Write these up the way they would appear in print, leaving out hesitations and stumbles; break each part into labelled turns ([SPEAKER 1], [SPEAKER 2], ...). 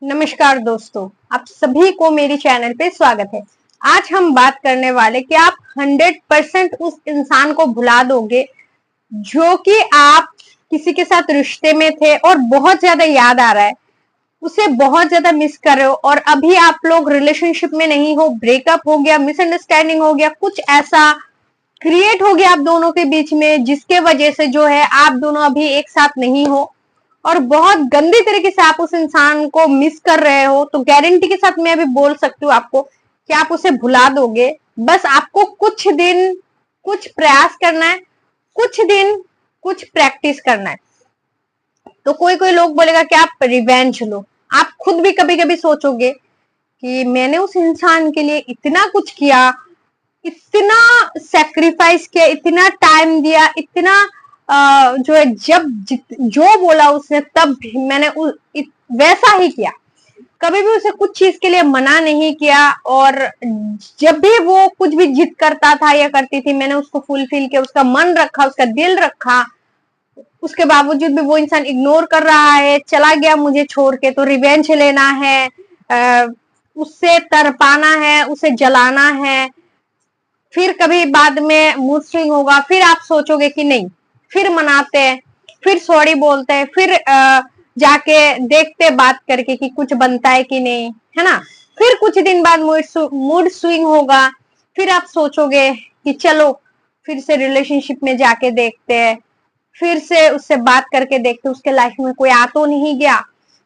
[SPEAKER 1] नमस्कार दोस्तों, आप सभी को मेरी चैनल पे स्वागत है। आज हम बात करने वाले कि आप 100% उस इंसान को भुला दोगे जो कि आप किसी के साथ रिश्ते में थे और बहुत ज्यादा याद आ रहा है, उसे बहुत ज्यादा मिस कर रहे हो और अभी आप लोग रिलेशनशिप में नहीं हो, ब्रेकअप हो गया, मिसअंडरस्टैंडिंग हो गया, कुछ ऐसा क्रिएट हो गया आप दोनों के बीच में जिसके वजह से जो है आप दोनों अभी एक साथ नहीं हो और बहुत गंदी तरीके से आप उस इंसान को मिस कर रहे हो। तो गारंटी के साथ मैं अभी बोल सकती हूँ आपको कि आप उसे भुला दोगे। बस आपको कुछ दिन कुछ प्रयास करना है, कुछ दिन कुछ प्रैक्टिस करना है। तो कोई कोई लोग बोलेगा कि आप रिवेंज लो। आप खुद भी कभी कभी सोचोगे कि मैंने उस इंसान के लिए इतना कुछ किया, इतना सेक्रीफाइस किया, इतना टाइम दिया, इतना जो है जो बोला उसने तब भी मैंने वैसा ही किया। कभी भी उसे कुछ चीज के लिए मना नहीं किया और जब भी वो कुछ भी जिद करता था या करती थी मैंने उसको फुलफिल किया, उसका मन रखा, उसका दिल रखा। उसके बावजूद भी वो इंसान इग्नोर कर रहा है, चला गया मुझे छोड़ के, तो रिवेंज लेना है, उससे तड़पाना है, उसे जलाना है। फिर कभी बाद में मूड स्विंग होगा, फिर आप सोचोगे कि नहीं, फिर मनाते हैं, फिर सॉरी बोलते हैं, फिर जाके देखते बात करके कि कुछ बनता है कि नहीं, है ना। फिर कुछ दिन बाद मूड स्विंग होगा, फिर आप सोचोगे कि चलो फिर से रिलेशनशिप में जाके देखते हैं, फिर से उससे बात करके देखते, उसके लाइफ में कोई आ तो नहीं गया,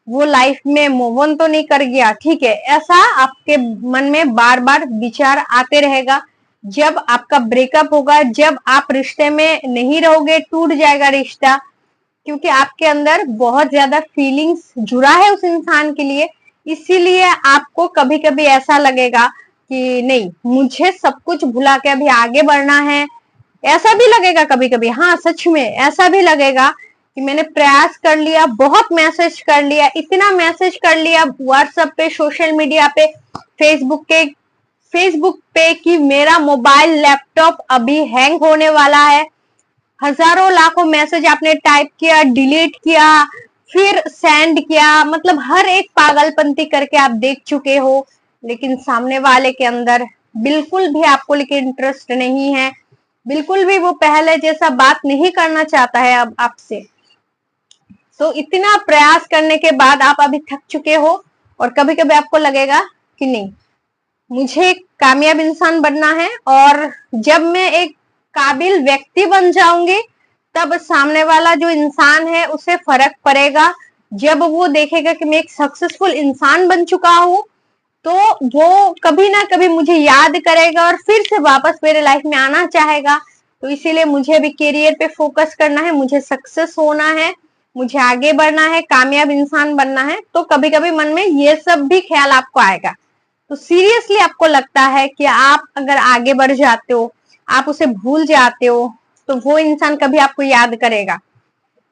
[SPEAKER 1] वो लाइफ में मूव ऑन तो नहीं कर गया। ठीक है, ऐसा आपके मन में बार बार विचार आते रहेगा। जब आपका ब्रेकअप होगा, जब आप रिश्ते में नहीं रहोगे, टूट जाएगा रिश्ता, क्योंकि आपके अंदर बहुत ज्यादा फीलिंग्स जुड़ा है उस इंसान के लिए। इसीलिए आपको कभी कभी ऐसा लगेगा कि नहीं, मुझे सब कुछ भुला के अभी आगे बढ़ना है। ऐसा भी लगेगा कभी कभी, हाँ सच में ऐसा भी लगेगा कि मैंने प्रयास कर लिया, बहुत मैसेज कर लिया, इतना मैसेज कर लिया व्हाट्सएप पे, सोशल मीडिया पे, फेसबुक पे कि मेरा मोबाइल लैपटॉप अभी हैंग होने वाला है। हजारों लाखों मैसेज आपने टाइप किया, डिलीट किया, फिर सेंड किया, मतलब हर एक पागलपंती करके आप देख चुके हो, लेकिन सामने वाले के अंदर बिल्कुल भी आपको लेके इंटरेस्ट नहीं है, बिल्कुल भी वो पहले जैसा बात नहीं करना चाहता है अब आपसे। तो इतना प्रयास करने के बाद आप अभी थक चुके हो और कभी कभी आपको लगेगा कि नहीं, मुझे एक कामयाब इंसान बनना है और जब मैं एक काबिल व्यक्ति बन जाऊंगी तब सामने वाला जो इंसान है उसे फर्क पड़ेगा। जब वो देखेगा कि मैं एक सक्सेसफुल इंसान बन चुका हूं तो वो कभी ना कभी मुझे याद करेगा और फिर से वापस मेरे लाइफ में आना चाहेगा। तो इसीलिए मुझे अभी करियर पे फोकस करना है, मुझे सक्सेस होना है, मुझे आगे बढ़ना है, कामयाब इंसान बनना है। तो कभी कभी मन में ये सब भी ख्याल आपको आएगा। तो सीरियसली आपको लगता है कि आप अगर आगे बढ़ जाते हो, आप उसे भूल जाते हो, तो वो इंसान कभी आपको याद करेगा।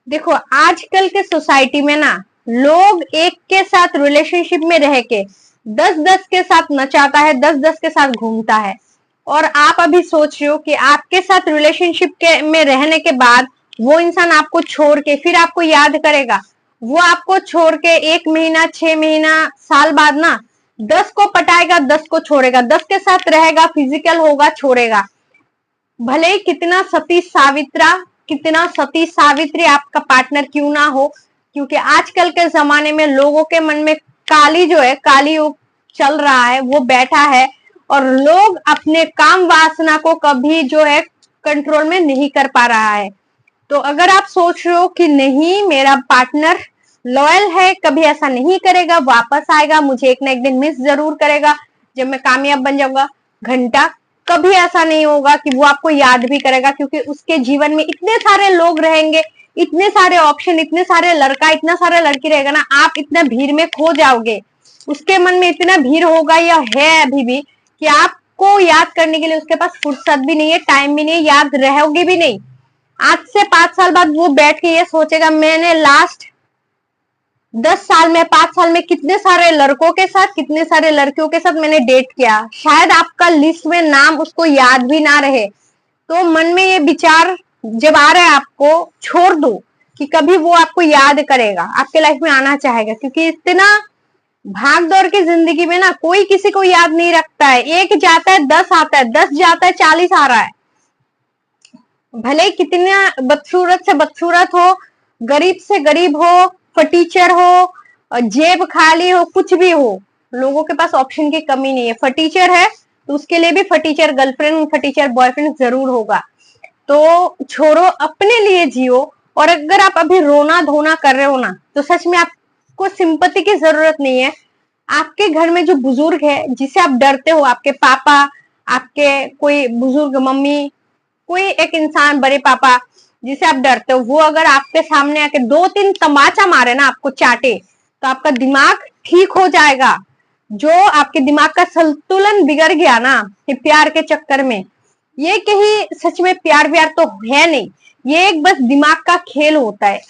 [SPEAKER 1] देखो आजकल के सोसाइटी में ना, लोग एक के साथ रिलेशनशिप में रह के 10-10 के साथ नचाता है, 10-10 के साथ घूमता है। और आप अभी सोच रहे हो कि आपके साथ रिलेशनशिप के में रहने के बाद वो इंसान आपको छोड़ के फिर आपको याद करेगा। वो आपको छोड़ के 1 महीना, 6 महीना, साल बाद ना 10 को पटाएगा, 10 को छोड़ेगा, 10 के साथ रहेगा, फिजिकल होगा, छोड़ेगा। भले ही कितना सती सावित्री आपका पार्टनर क्यों ना हो, क्योंकि आजकल के जमाने में लोगों के मन में काली जो है, काली युग चल रहा है, वो बैठा है और लोग अपने काम वासना को कभी जो है कंट्रोल में नहीं कर पा रहा है। तो अगर आप सोच रहे हो कि नहीं, मेरा पार्टनर लॉयल है, कभी ऐसा नहीं करेगा, वापस आएगा, मुझे एक ना एक दिन मिस जरूर करेगा जब मैं कामयाब बन जाऊंगा, घंटा कभी ऐसा नहीं होगा कि वो आपको याद भी करेगा, क्योंकि उसके जीवन में इतने सारे लोग रहेंगे, इतने सारे ऑप्शन, इतने सारे लड़का, इतना सारा लड़की रहेगा ना, आप इतना भीड़ में खो जाओगे। उसके मन में इतना भीड़ होगा या है अभी भी कि आपको याद करने के लिए उसके पास फुर्सत भी नहीं है, टाइम भी नहीं है, याद रहोगे भी नहीं। आज से 5 साल बाद वो बैठ के ये सोचेगा मैंने लास्ट 10 साल में, 5 साल में कितने सारे लड़कों के साथ, कितने सारे लड़कियों के साथ मैंने डेट किया, शायद आपका लिस्ट में नाम उसको याद भी ना रहे। तो मन में ये विचार जब आ रहा है आपको, छोड़ दो कि कभी वो आपको याद करेगा, आपके लाइफ में आना चाहेगा, क्योंकि इतना भाग दौड़ की जिंदगी में ना कोई किसी को याद नहीं रखता है। एक जाता है 10 आता है, 10 जाता है 40 आ रहा है। भले ही कितना बदसूरत से बदसूरत हो, गरीब से गरीब हो, फटीचर हो, जेब खाली हो, कुछ भी हो, लोगों के पास ऑप्शन की कमी नहीं है। फटीचर है तो उसके लिए भी फटीचर गर्लफ्रेंड, फटीचर बॉयफ्रेंड जरूर होगा। तो छोड़ो, अपने लिए जियो। और अगर आप अभी रोना धोना कर रहे हो ना, तो सच में आपको सिंपैथी की जरूरत नहीं है। आपके घर में जो बुजुर्ग है, जिसे आप डरते हो, आपके पापा, आपके कोई बुजुर्ग मम्मी, कोई एक इंसान, बड़े पापा जिसे आप डरते हो, वो अगर आपके सामने आके 2-3 तमाचा मारे ना, आपको चाटे, तो आपका दिमाग ठीक हो जाएगा। जो आपके दिमाग का संतुलन बिगड़ गया ना कि प्यार के चक्कर में, ये कहीं सच में प्यार व्यार तो है नहीं, ये एक बस दिमाग का खेल होता है,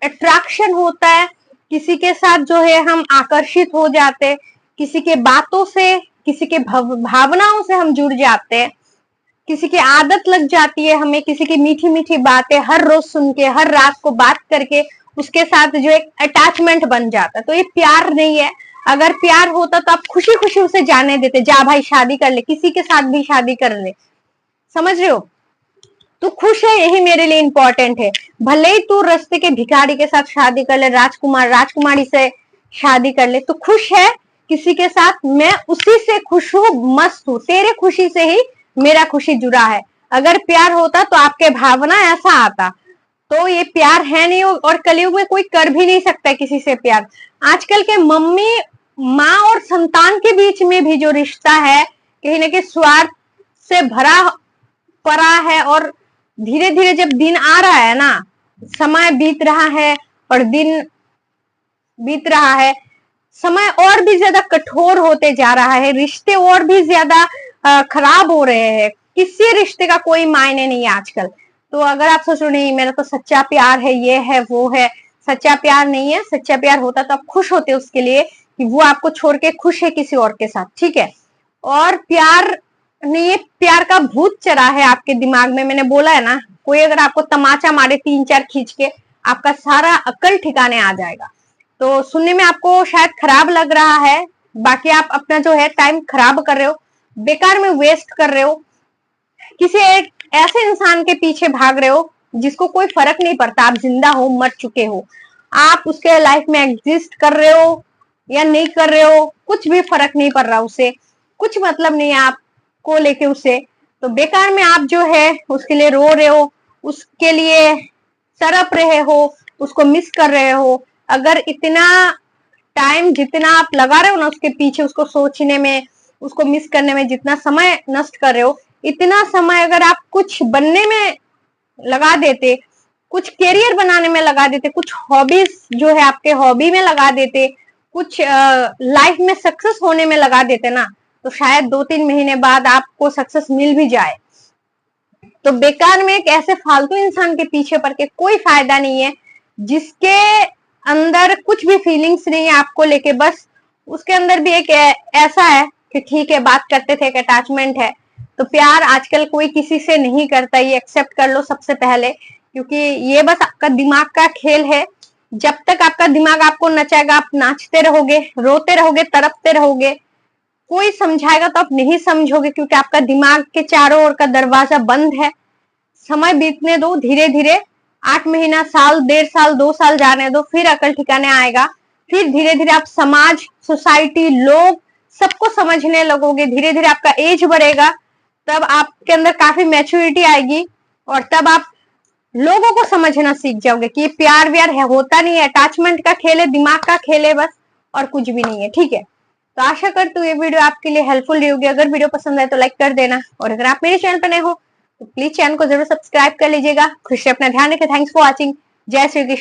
[SPEAKER 1] अट्रैक्शन होता है। किसी के साथ जो है हम आकर्षित हो जाते, किसी के बातों से, किसी के भावनाओं से हम जुड़ जाते हैं, किसी की आदत लग जाती है हमें, किसी की मीठी मीठी बातें हर रोज सुन के, हर रात को बात करके उसके साथ जो एक अटैचमेंट बन जाता है। तो ये प्यार नहीं है। अगर प्यार होता तो आप खुशी खुशी उसे जाने देते, जा भाई शादी कर ले, किसी के साथ भी शादी कर ले, समझ रहे हो? तू खुश है, यही मेरे लिए इंपॉर्टेंट है। भले ही तू रास्ते के भिखारी के साथ शादी कर ले, राजकुमार राजकुमारी से शादी कर ले, तो खुश है किसी के साथ, मैं उसी से खुश हूँ, मस्त हूँ, तेरे खुशी से ही मेरा खुशी जुड़ा है। अगर प्यार होता तो आपके भावना ऐसा आता। तो ये प्यार है नहीं, और कलयुग में कोई कर भी नहीं सकता किसी से प्यार। आजकल के मम्मी माँ और संतान के बीच में भी जो रिश्ता है, कहीं ना कहीं स्वार्थ से भरा पड़ा है। और धीरे धीरे जब दिन आ रहा है ना, समय बीत रहा है और दिन बीत रहा है, समय और भी ज्यादा कठोर होते जा रहा है, रिश्ते और भी ज्यादा खराब हो रहे हैं। किसी रिश्ते का कोई मायने नहीं है आजकल। तो अगर आप सोचो नहीं मेरा तो सच्चा प्यार है, ये है वो है, सच्चा प्यार नहीं है। सच्चा प्यार होता तो आप खुश होते उसके लिए कि वो आपको छोड़ के खुश है किसी और के साथ, ठीक है? और प्यार नहीं, ये प्यार का भूत चढ़ा है आपके दिमाग में। मैंने बोला है ना, कोई अगर आपको तमाचा मारे 3-4 खींच के, आपका सारा अक्ल ठिकाने आ जाएगा। तो सुनने में आपको शायद खराब लग रहा है, बाकी आप अपना जो है टाइम खराब कर रहे हो, बेकार में वेस्ट कर रहे हो, किसी एक ऐसे इंसान के पीछे भाग रहे हो जिसको कोई फर्क नहीं पड़ता, आप जिंदा हो मर चुके हो, आप उसके लाइफ में एग्जिस्ट कर रहे हो या नहीं कर रहे हो, कुछ भी फर्क नहीं पड़ रहा, उसे कुछ मतलब नहीं है आपको लेके उसे। तो बेकार में आप जो है उसके लिए रो रहे हो, उसके लिए तड़प रहे हो, उसको मिस कर रहे हो। अगर इतना टाइम जितना आप लगा रहे हो ना उसके पीछे, उसको सोचने में, उसको मिस करने में जितना समय नष्ट कर रहे हो, इतना समय अगर आप कुछ बनने में लगा देते, कुछ करियर बनाने में लगा देते, कुछ हॉबीज जो है आपके हॉबी में लगा देते, कुछ लाइफ में सक्सेस होने में लगा देते ना, तो शायद 2-3 महीने बाद आपको सक्सेस मिल भी जाए। तो बेकार में एक ऐसे फालतू इंसान के पीछे पड़ के कोई फायदा नहीं है, जिसके अंदर कुछ भी फीलिंग्स नहीं है आपको लेके। बस उसके अंदर भी एक ऐसा है कि ठीक है बात करते थे, एक अटैचमेंट है। तो प्यार आजकल कोई किसी से नहीं करता, ये एक्सेप्ट कर लो सबसे पहले, क्योंकि ये बस आपका दिमाग का खेल है। जब तक आपका दिमाग आपको नचाएगा, आप नाचते रहोगे, रोते रहोगे, तड़पते रहोगे, कोई समझाएगा तो आप नहीं समझोगे, क्योंकि आपका दिमाग के चारों ओर का दरवाजा बंद है। समय बीतने दो, धीरे धीरे 8 महीना, साल, 1.5 साल, 2 साल जाने दो, फिर अकल ठिकाने आएगा। फिर धीरे धीरे आप समाज, सोसाइटी, लोग सबको समझने लगोगे। धीरे धीरे आपका एज बढ़ेगा, तब आपके अंदर काफी मैच्योरिटी आएगी, और तब आप लोगों को समझना सीख जाओगे कि प्यार व्यार है, होता नहीं है, अटैचमेंट का खेल है, दिमाग का खेल है बस, और कुछ भी नहीं है, ठीक है? तो आशा करती हूँ ये वीडियो आपके लिए हेल्पफुल रही होगी। अगर वीडियो पसंद आए तो लाइक कर देना, और अगर आप मेरे चैनल पर नए हो तो प्लीज चैनल को जरूर सब्सक्राइब कर लीजिएगा। खुश रहिए, अपना ध्यान रखें। Thanks for watching. जय श्री कृष्ण।